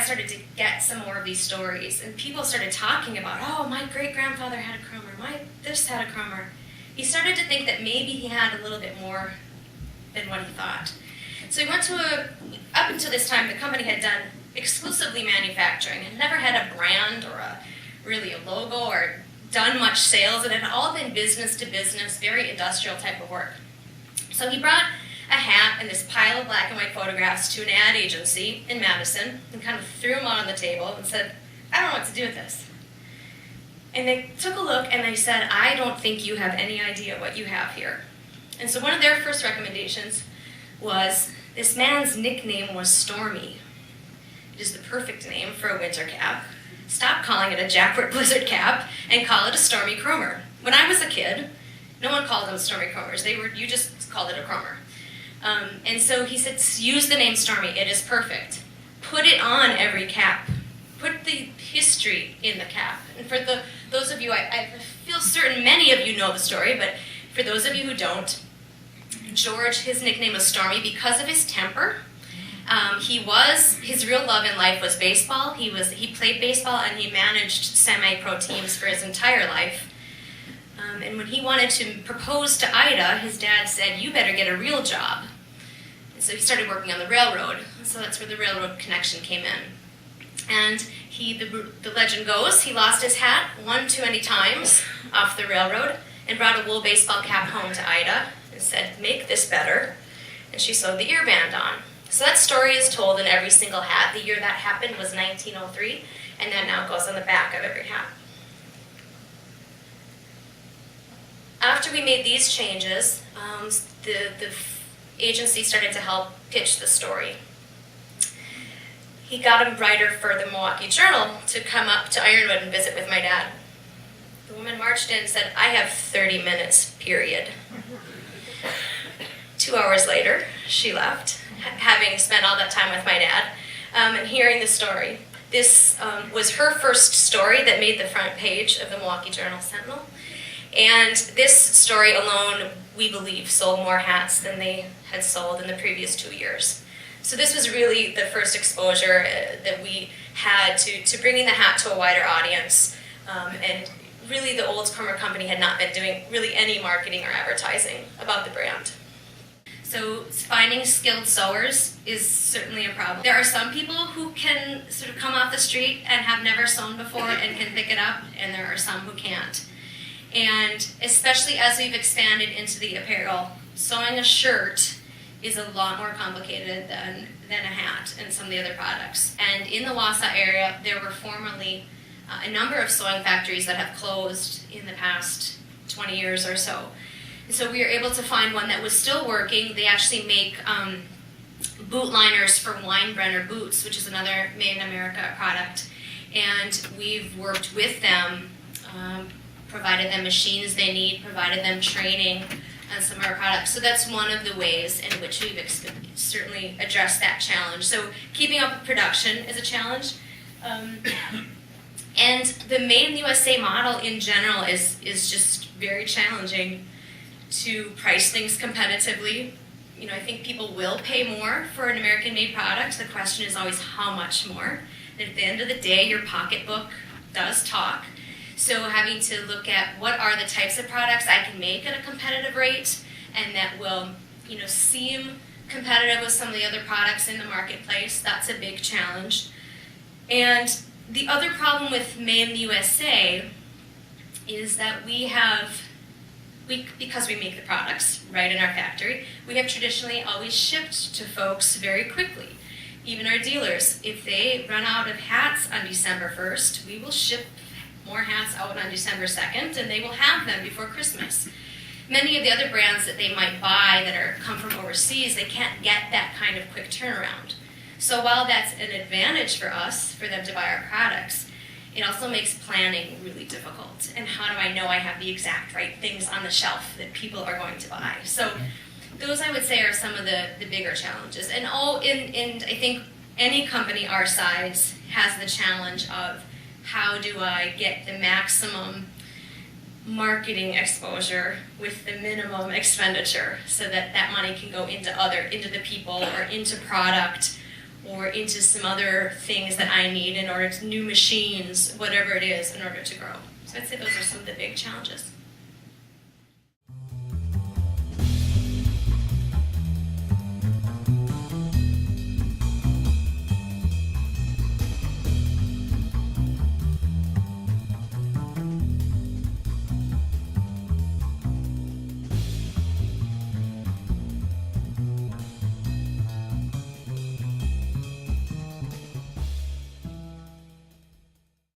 dad started to get some more of these stories, and people started talking about, oh, my great-grandfather had a Cromer, this had a Cromer. He started to think that maybe he had a little bit more than what he thought. So he went to up until this time, the company had done exclusively manufacturing and never had a brand or really a logo or done much sales. It had all been business to business, very industrial type of work. So he brought a hat and this pile of black and white photographs to an ad agency in Madison and kind of threw them out on the table and said, I don't know what to do with this. And they took a look and they said, I don't think you have any idea what you have here. And so one of their first recommendations was, this man's nickname was Stormy. It is the perfect name for a winter cap. Stop calling it a Jackfruit Blizzard cap and call it a Stormy Cromer. When I was a kid, no one called them Stormy Cromers. You just called it a Cromer. And so he said, use the name Stormy. It is perfect. Put it on every cap. Put the history in the cap. And for those of you, I feel certain many of you know the story, but for those of you who don't, George, his nickname was Stormy because of his temper. His real love in life was baseball. He played baseball and he managed semi-pro teams for his entire life. And when he wanted to propose to Ida, his dad said, you better get a real job. And so he started working on the railroad. So that's where the railroad connection came in. And the legend goes, he lost his hat one too many times off the railroad and brought a wool baseball cap home to Ida and said, make this better. And she sewed the earband on. So that story is told in every single hat. The year that happened was 1903, and that now goes on the back of every hat. After we made these changes, the agency started to help pitch the story. He got a writer for the Milwaukee Journal to come up to Ironwood and visit with my dad. The woman marched in and said, I have 30 minutes, period. 2 hours later, she left, having spent all that time with my dad, and hearing the story. This was her first story that made the front page of the Milwaukee Journal-Sentinel. And this story alone, we believe, sold more hats than they had sold in the previous 2 years. So this was really the first exposure that we had to bringing the hat to a wider audience. And really the old Cromer Company had not been doing really any marketing or advertising about the brand. So finding skilled sewers is certainly a problem. There are some people who can sort of come off the street and have never sewn before and can pick it up, and there are some who can't. And especially as we've expanded into the apparel, sewing a shirt is a lot more complicated than a hat and some of the other products. And in the Wausau area, there were formerly a number of sewing factories that have closed in the past 20 years or so. So we were able to find one that was still working. They actually make boot liners for Weinbrenner boots, which is another Made in America product. And we've worked with them, provided them machines they need, provided them training on some of our products. So that's one of the ways in which we've certainly addressed that challenge. So keeping up with production is a challenge. And the Made in the USA model in general is just very challenging to price things competitively. You know, I think people will pay more for an American-made product. The question is always how much more. And at the end of the day, your pocketbook does talk. So having to look at what are the types of products I can make at a competitive rate and that will, you know, seem competitive with some of the other products in the marketplace, that's a big challenge. And the other problem with Made in the USA is that because we make the products right in our factory, we have traditionally always shipped to folks very quickly. Even our dealers, if they run out of hats on December 1st, we will ship more hats out on December 2nd, and they will have them before Christmas. Many of the other brands that they might buy that come from overseas, they can't get that kind of quick turnaround. So while that's an advantage for us, for them to buy our products, it also makes planning really difficult. And how do I know I have the exact right things on the shelf that people are going to buy? So those, I would say, are some of the bigger challenges. And I think any company our size has the challenge of how do I get the maximum marketing exposure with the minimum expenditure so that that money can go into the people or into product or into some other things that I need in order to, new machines, whatever it is, in order to grow. So I'd say those are some of the big challenges.